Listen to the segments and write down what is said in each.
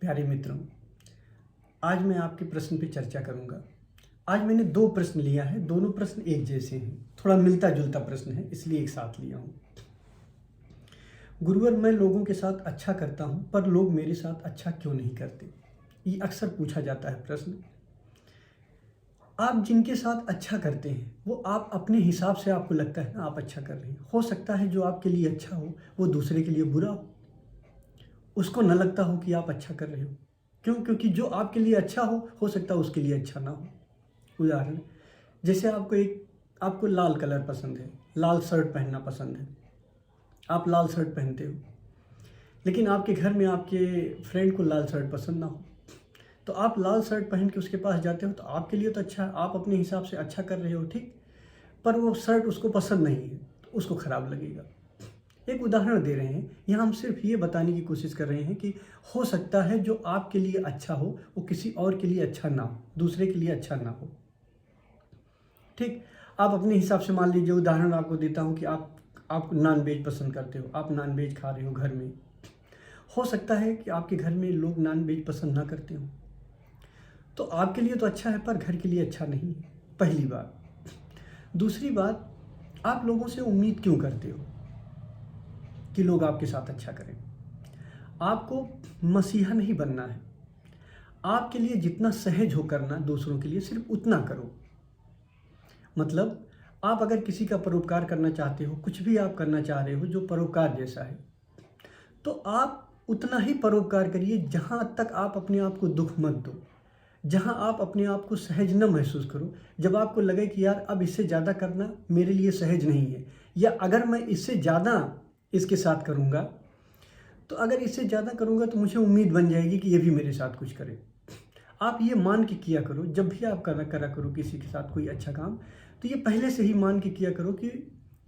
प्यारे मित्रों, आज मैं आपके प्रश्न पे चर्चा करूंगा। आज मैंने दो प्रश्न लिया है, दोनों प्रश्न एक जैसे हैं, थोड़ा मिलता जुलता प्रश्न है, इसलिए एक साथ लिया हूँ। गुरुवर, मैं लोगों के साथ अच्छा करता हूँ, पर लोग मेरे साथ अच्छा क्यों नहीं करते? ये अक्सर पूछा जाता है प्रश्न। आप जिनके साथ अच्छा करते हैं वो आप अपने हिसाब से, आपको लगता है ना आप अच्छा कर रहे हैं। हो सकता है जो आपके लिए अच्छा हो वो दूसरे के लिए बुरा हो, उसको न लगता हो कि आप अच्छा कर रहे हो। क्यों? क्योंकि जो आपके लिए अच्छा हो सकता है उसके लिए अच्छा ना हो। उदाहरण, जैसे आपको लाल कलर पसंद है, लाल शर्ट पहनना पसंद है, आप लाल शर्ट पहनते हो, लेकिन आपके घर में आपके फ्रेंड को लाल शर्ट पसंद ना हो, तो आप लाल शर्ट पहन के उसके पास जाते हो, तो आपके लिए तो अच्छा, आप अपने हिसाब से अच्छा कर रहे हो, ठीक। पर वो शर्ट उसको पसंद नहीं है तो उसको खराब लगेगा। एक उदाहरण दे रहे हैं, यहाँ हम सिर्फ ये बताने की कोशिश कर रहे हैं कि हो सकता है जो आपके लिए अच्छा हो वो किसी और के लिए अच्छा ना हो, दूसरे के लिए अच्छा ना हो, ठीक। आप अपने हिसाब से मान लीजिए, उदाहरण आपको देता हूँ कि आप नॉन वेज पसंद करते हो, आप नॉन वेज खा रहे हो घर में। हो सकता है कि आपके घर में लोग नॉन वेज पसंद ना करते हो, तो आपके लिए तो अच्छा है पर घर के लिए अच्छा नहीं है, पहली बात। दूसरी बात, आप लोगों से उम्मीद क्यों करते हो कि लोग आपके साथ अच्छा करें? आपको मसीहा नहीं बनना है। आपके लिए जितना सहज हो करना दूसरों के लिए, सिर्फ उतना करो। मतलब, आप अगर किसी का परोपकार करना चाहते हो, कुछ भी आप करना चाह रहे हो जो परोपकार जैसा है, तो आप उतना ही परोपकार करिए जहाँ तक आप अपने आप को दुख मत दो, जहाँ आप अपने आप को सहज न महसूस करो। जब आपको लगे कि यार अब इससे ज़्यादा करना मेरे लिए सहज नहीं है, या अगर मैं इससे ज़्यादा इसके साथ करूँगा, तो अगर इससे ज़्यादा करूँगा तो मुझे उम्मीद बन जाएगी कि ये भी मेरे साथ कुछ करे। आप ये मान के किया करो, जब भी आप करा करो किसी के साथ कोई अच्छा काम, तो ये पहले से ही मान के किया करो कि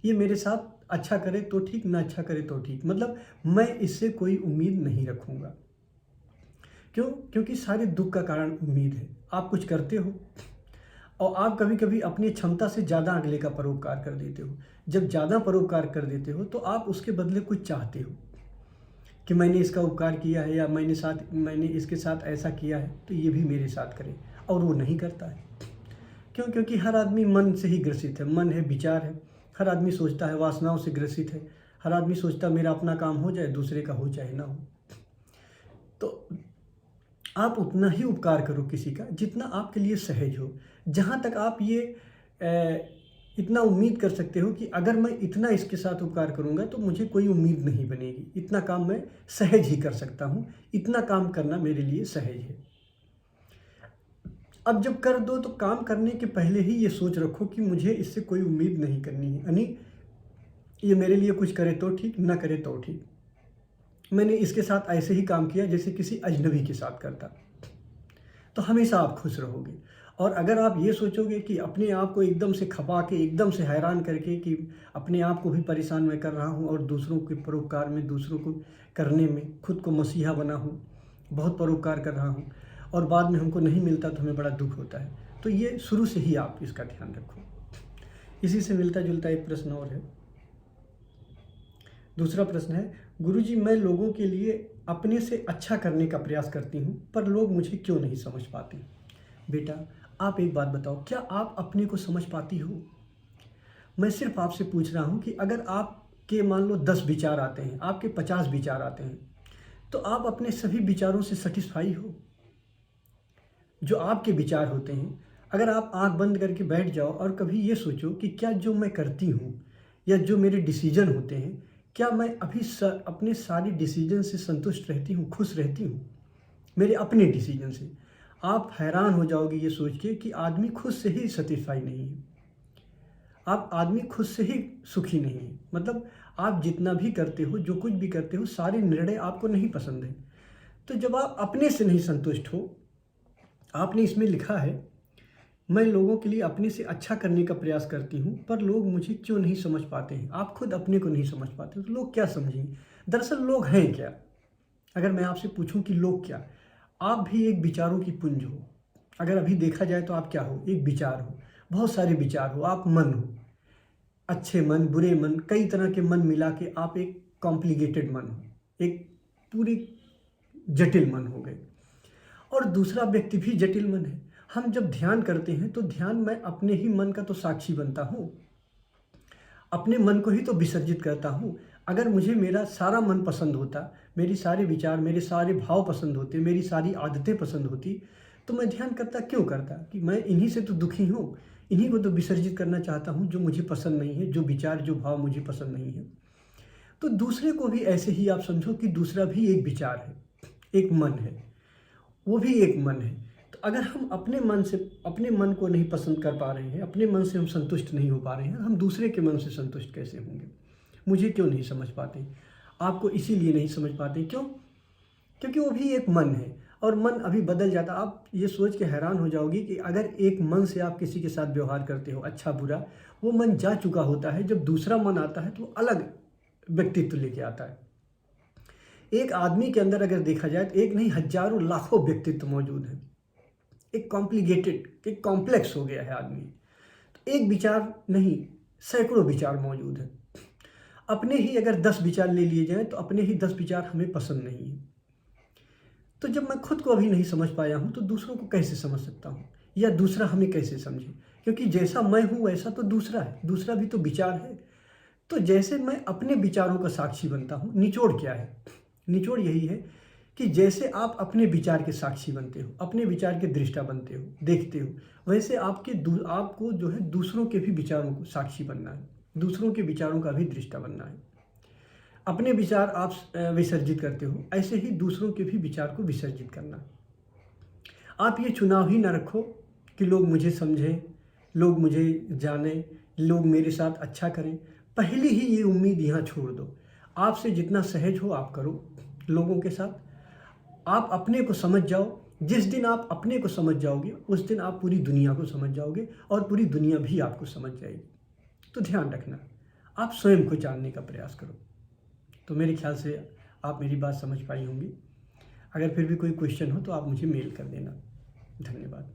ये मेरे साथ अच्छा करे तो ठीक, ना अच्छा करे तो ठीक। मतलब मैं इससे कोई उम्मीद नहीं रखूँगा। क्यों? क्योंकि सारे दुख का कारण उम्मीद है। आप कुछ करते हो और आप कभी कभी अपनी क्षमता से ज़्यादा अगले का परोपकार कर देते हो। जब ज़्यादा परोपकार कर देते हो तो आप उसके बदले कुछ चाहते हो कि मैंने इसका उपकार किया है, या मैंने इसके साथ ऐसा किया है तो ये भी मेरे साथ करे, और वो नहीं करता है। क्यों? क्योंकि हर आदमी मन से ही ग्रसित है, मन है, विचार है। हर आदमी सोचता है, वासनाओं से ग्रसित है। हर आदमी सोचता है मेरा अपना काम हो जाए, दूसरे का हो चाहे ना हो। तो आप उतना ही उपकार करो किसी का जितना आपके लिए सहज हो। जहाँ तक आप ये इतना उम्मीद कर सकते हो कि अगर मैं इतना इसके साथ उपकार करूँगा तो मुझे कोई उम्मीद नहीं बनेगी, इतना काम मैं सहज ही कर सकता हूँ, इतना काम करना मेरे लिए सहज है। अब जब कर दो तो काम करने के पहले ही ये सोच रखो कि मुझे इससे कोई उम्मीद नहीं करनी है, यानी ये मेरे लिए कुछ करे तो ठीक, ना करे तो ठीक। मैंने इसके साथ ऐसे ही काम किया जैसे किसी अजनबी के साथ करता, तो हमेशा आप खुश रहोगे। और अगर आप ये सोचोगे कि अपने आप को एकदम से खपा के, एकदम से हैरान करके कि अपने आप को भी परेशान मैं कर रहा हूँ और दूसरों के परोपकार में, दूसरों को करने में खुद को मसीहा बना हूँ, बहुत परोपकार कर रहा हूँ, और बाद में हमको नहीं मिलता तो हमें बड़ा दुख होता है, तो ये शुरू से ही आप इसका ध्यान रखो। इसी से मिलता जुलता एक प्रश्न और है। दूसरा प्रश्न है, गुरुजी, मैं लोगों के लिए अपने से अच्छा करने का प्रयास करती हूँ पर लोग मुझे क्यों नहीं समझ पाते? बेटा, आप एक बात बताओ, क्या आप अपने को समझ पाती हो? मैं सिर्फ आपसे पूछ रहा हूँ कि अगर आपके मान लो 10 विचार आते हैं, आपके 50 विचार आते हैं, तो आप अपने सभी विचारों से सेटिस्फाई हो? जो आपके विचार होते हैं, अगर आप आंख बंद करके बैठ जाओ और कभी ये सोचो कि क्या जो मैं करती हूँ या जो मेरे डिसीजन होते हैं, क्या मैं अभी अपने सारी डिसीजन से संतुष्ट रहती हूँ, खुश रहती हूँ मेरे अपने डिसीजन से? आप हैरान हो जाओगे ये सोच के कि आदमी खुद से ही सेटिस्फाई नहीं है, आप आदमी खुद से ही सुखी नहीं है। मतलब आप जितना भी करते हो, जो कुछ भी करते हो, सारे निर्णय आपको नहीं पसंद है। तो जब आप अपने से नहीं संतुष्ट हो, आपने इसमें लिखा है, मैं लोगों के लिए अपने से अच्छा करने का प्रयास करती हूँ पर लोग मुझे क्यों नहीं समझ पाते हैं। आप खुद अपने को नहीं समझ पाते तो लोग क्या समझेंगे? दरअसल लोग हैं क्या? अगर मैं आपसे पूछूं कि लोग क्या, आप भी एक विचारों की पुंज हो। अगर अभी देखा जाए तो आप क्या हो? एक विचार हो, बहुत सारे विचार हो, आप मन हो, अच्छे मन, बुरे मन, कई तरह के मन मिला के आप एक कॉम्प्लिकेटेड मन हो, एक पूरी जटिल मन हो गए, और दूसरा व्यक्ति भी जटिल मन है। हम जब ध्यान करते हैं तो ध्यान में अपने ही मन का तो साक्षी बनता हूँ, अपने मन को ही तो विसर्जित करता हूँ। अगर मुझे मेरा सारा मन पसंद होता, मेरी सारे विचार, मेरे सारे भाव पसंद होते, मेरी सारी आदतें पसंद होती, तो मैं ध्यान करता क्यों करता? कि मैं इन्हीं से तो दुखी हूँ, इन्हीं को तो विसर्जित करना चाहता हूँ जो मुझे पसंद नहीं है, जो विचार, जो भाव मुझे पसंद नहीं है। तो दूसरे को भी ऐसे ही आप समझो कि दूसरा भी एक विचार है, एक मन है, वो भी एक मन है। तो अगर हम अपने मन से, अपने मन को नहीं पसंद कर पा रहे हैं, अपने मन से हम संतुष्ट नहीं हो पा रहे हैं, हम दूसरे के मन से संतुष्ट कैसे होंगे? मुझे क्यों नहीं समझ पाते? आपको इसीलिए नहीं समझ पाते, क्यों? क्योंकि वो भी एक मन है, और मन अभी बदल जाता। आप ये सोच के हैरान हो जाओगी कि अगर एक मन से आप किसी के साथ व्यवहार करते हो, अच्छा बुरा, वो मन जा चुका होता है। जब दूसरा मन आता है तो वो अलग व्यक्तित्व लेके आता है। एक आदमी के अंदर अगर देखा जाए तो एक नहीं, हजारों लाखों व्यक्तित्व मौजूद हैं। एक कॉम्प्लिकेटेड, एक कॉम्प्लेक्स हो गया है आदमी। तो एक विचार नहीं, सैकड़ों विचार मौजूद हैं। अपने ही अगर 10 विचार ले लिए जाएं तो अपने ही 10 विचार हमें पसंद नहीं है। तो जब मैं खुद को अभी नहीं समझ पाया हूँ तो दूसरों को कैसे समझ सकता हूँ, या दूसरा हमें कैसे समझे? क्योंकि जैसा मैं हूँ वैसा तो दूसरा है, दूसरा भी तो विचार है। तो जैसे मैं अपने विचारों का साक्षी बनता हूँ, निचोड़ क्या है? निचोड़ यही है कि जैसे आप अपने विचार के साक्षी बनते हो, अपने विचार के दृष्टा बनते हो, देखते हो, वैसे आपको जो है दूसरों के भी विचारों को साक्षी बनना है, दूसरों के विचारों का भी दृष्टा बनना है। अपने विचार आप विसर्जित करते हो, ऐसे ही दूसरों के भी विचार को विसर्जित करना। आप ये चुनाव ही ना रखो कि लोग मुझे समझें, लोग मुझे जाने, लोग मेरे साथ अच्छा करें। पहली ही ये उम्मीद यहाँ छोड़ दो। आपसे जितना सहज हो आप करो लोगों के साथ। आप अपने को समझ जाओ। जिस दिन आप अपने को समझ जाओगे उस दिन आप पूरी दुनिया को समझ जाओगे, और पूरी दुनिया भी आपको समझ जाएगी। तो ध्यान रखना, आप स्वयं को जानने का प्रयास करो। तो मेरे ख्याल से आप मेरी बात समझ पाई होंगी। अगर फिर भी कोई क्वेश्चन हो तो आप मुझे मेल कर देना। धन्यवाद।